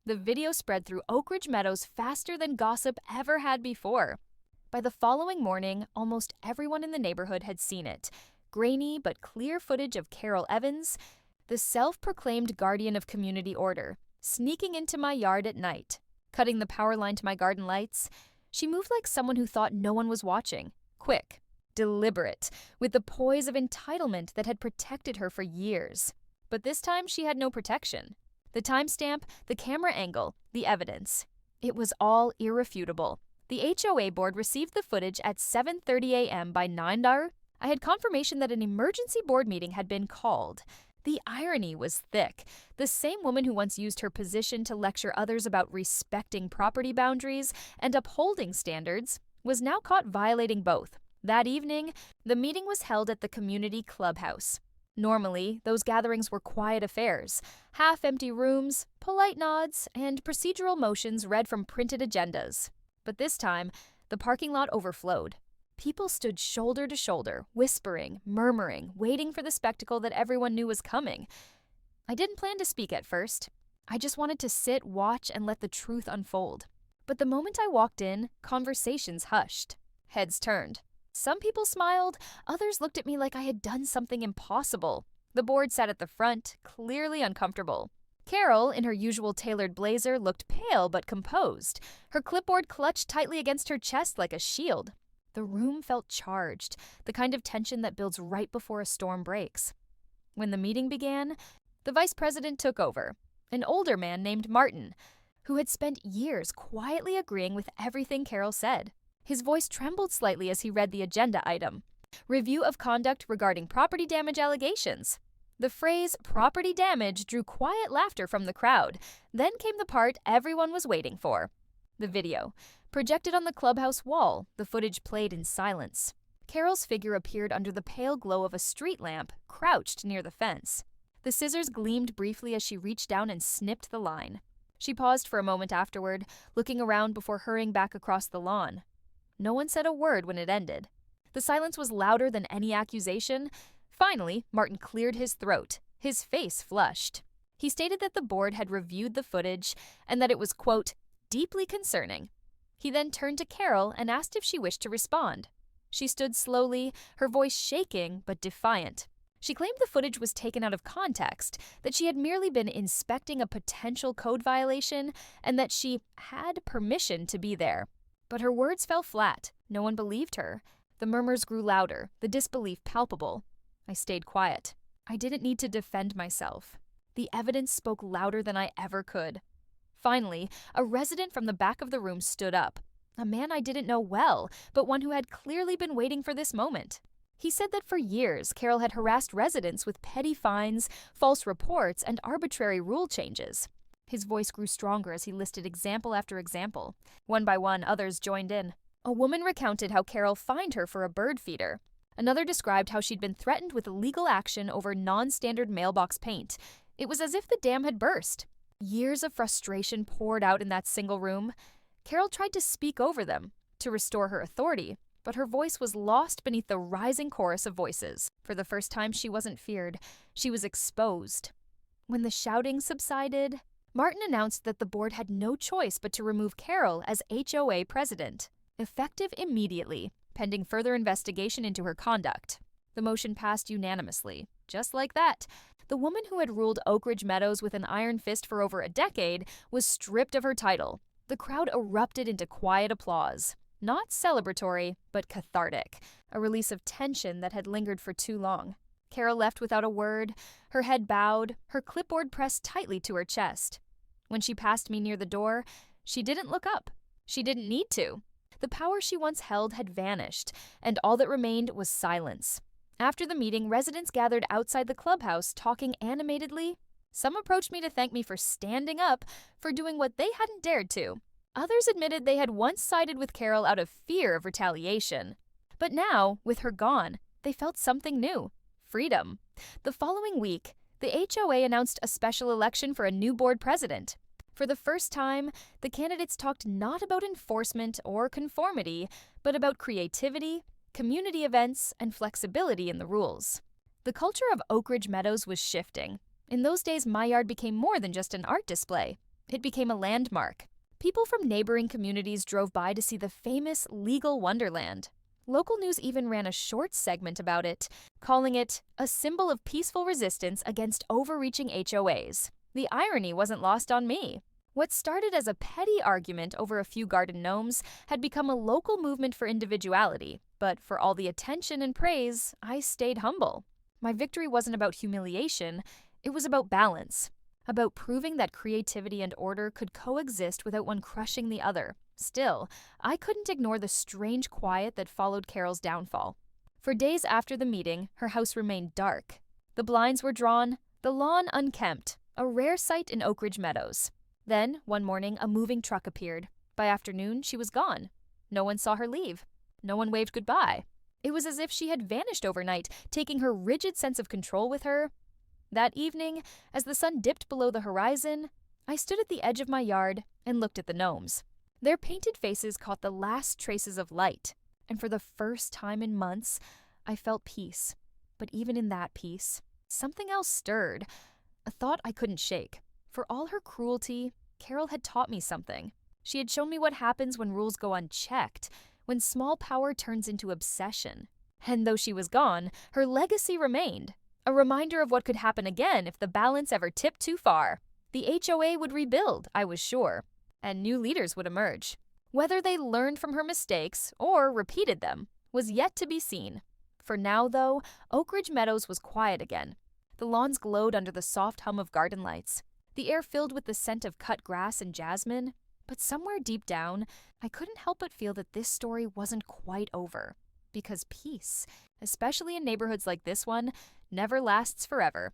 The video spread through Oak Ridge Meadows faster than gossip ever had before. By the following morning, almost everyone in the neighborhood had seen it. Grainy but clear footage of Carol Evans, the self-proclaimed guardian of community order, sneaking into my yard at night, cutting the power line to my garden lights. She moved like someone who thought no one was watching. Quick, deliberate, with the poise of entitlement that had protected her for years. But this time she had no protection. The timestamp, the camera angle, the evidence. It was all irrefutable. The HOA board received the footage at 7:30 a.m. By 9:00. I had confirmation that an emergency board meeting had been called. The irony was thick. The same woman who once used her position to lecture others about respecting property boundaries and upholding standards was now caught violating both. That evening, the meeting was held at the community clubhouse. Normally, those gatherings were quiet affairs, half-empty rooms, polite nods, and procedural motions read from printed agendas. But this time, the parking lot overflowed. People stood shoulder to shoulder, whispering, murmuring, waiting for the spectacle that everyone knew was coming. I didn't plan to speak at first. I just wanted to sit, watch, and let the truth unfold. But the moment I walked in, conversations hushed. Heads turned. Some people smiled, others looked at me like I had done something impossible. The board sat at the front, clearly uncomfortable. Carol, in her usual tailored blazer, looked pale but composed, her clipboard clutched tightly against her chest like a shield. The room felt charged, the kind of tension that builds right before a storm breaks. When the meeting began, the vice president took over, an older man named Martin, who had spent years quietly agreeing with everything Carol said. His voice trembled slightly as he read the agenda item. Review of conduct regarding property damage allegations. The phrase property damage drew quiet laughter from the crowd. Then came the part everyone was waiting for. The video. Projected on the clubhouse wall, the footage played in silence. Carol's figure appeared under the pale glow of a street lamp, crouched near the fence. The scissors gleamed briefly as she reached down and snipped the line. She paused for a moment afterward, looking around before hurrying back across the lawn. No one said a word when it ended. The silence was louder than any accusation. Finally, Martin cleared his throat. His face flushed. He stated that the board had reviewed the footage and that it was, quote, deeply concerning. He then turned to Carol and asked if she wished to respond. She stood slowly, her voice shaking but defiant. She claimed the footage was taken out of context, that she had merely been inspecting a potential code violation, and that she had permission to be there. But her words fell flat. No one believed her. The murmurs grew louder, the disbelief palpable. I stayed quiet. I didn't need to defend myself. The evidence spoke louder than I ever could. Finally, a resident from the back of the room stood up. A man I didn't know well, but one who had clearly been waiting for this moment. He said that for years, Carol had harassed residents with petty fines, false reports, and arbitrary rule changes. His voice grew stronger as he listed example after example. One by one, others joined in. A woman recounted how Carol fined her for a bird feeder. Another described how she'd been threatened with legal action over non-standard mailbox paint. It was as if the dam had burst. Years of frustration poured out in that single room. Carol tried to speak over them, to restore her authority, but her voice was lost beneath the rising chorus of voices. For the first time, she wasn't feared. She was exposed. When the shouting subsided, Martin announced that the board had no choice but to remove Carol as HOA president, effective immediately, pending further investigation into her conduct. The motion passed unanimously. Just like that, the woman who had ruled Oak Ridge Meadows with an iron fist for over a decade was stripped of her title. The crowd erupted into quiet applause. Not celebratory, but cathartic, a release of tension that had lingered for too long. Carol left without a word, her head bowed, her clipboard pressed tightly to her chest. When she passed me near the door, she didn't look up. She didn't need to. The power she once held had vanished, and all that remained was silence. After the meeting, residents gathered outside the clubhouse, talking animatedly. Some approached me to thank me for standing up, for doing what they hadn't dared to. Others admitted they had once sided with Carol out of fear of retaliation. But now, with her gone, they felt something new. Freedom. The following week, the HOA announced a special election for a new board president. For the first time, the candidates talked not about enforcement or conformity, but about creativity, community events, and flexibility in the rules. The culture of Oak Ridge Meadows was shifting. In those days, my yard became more than just an art display. It became a landmark. People from neighboring communities drove by to see the famous Legal Wonderland. Local news even ran a short segment about it, calling it a symbol of peaceful resistance against overreaching HOAs. The irony wasn't lost on me. What started as a petty argument over a few garden gnomes had become a local movement for individuality, but for all the attention and praise, I stayed humble. My victory wasn't about humiliation, it was about balance, about proving that creativity and order could coexist without one crushing the other. Still, I couldn't ignore the strange quiet that followed Carol's downfall. For days after the meeting, her house remained dark. The blinds were drawn, the lawn unkempt, a rare sight in Oak Ridge Meadows. Then, one morning, a moving truck appeared. By afternoon, she was gone. No one saw her leave. No one waved goodbye. It was as if she had vanished overnight, taking her rigid sense of control with her. That evening, as the sun dipped below the horizon, I stood at the edge of my yard and looked at the gnomes. Their painted faces caught the last traces of light, and for the first time in months, I felt peace. But even in that peace, something else stirred, a thought I couldn't shake. For all her cruelty, Carol had taught me something. She had shown me what happens when rules go unchecked, when small power turns into obsession. And though she was gone, her legacy remained, a reminder of what could happen again if the balance ever tipped too far. The HOA would rebuild, I was sure, and new leaders would emerge. Whether they learned from her mistakes or repeated them was yet to be seen. For now, though, Oak Ridge Meadows was quiet again. The lawns glowed under the soft hum of garden lights, the air filled with the scent of cut grass and jasmine. But somewhere deep down, I couldn't help but feel that this story wasn't quite over. Because peace, especially in neighborhoods like this one, never lasts forever.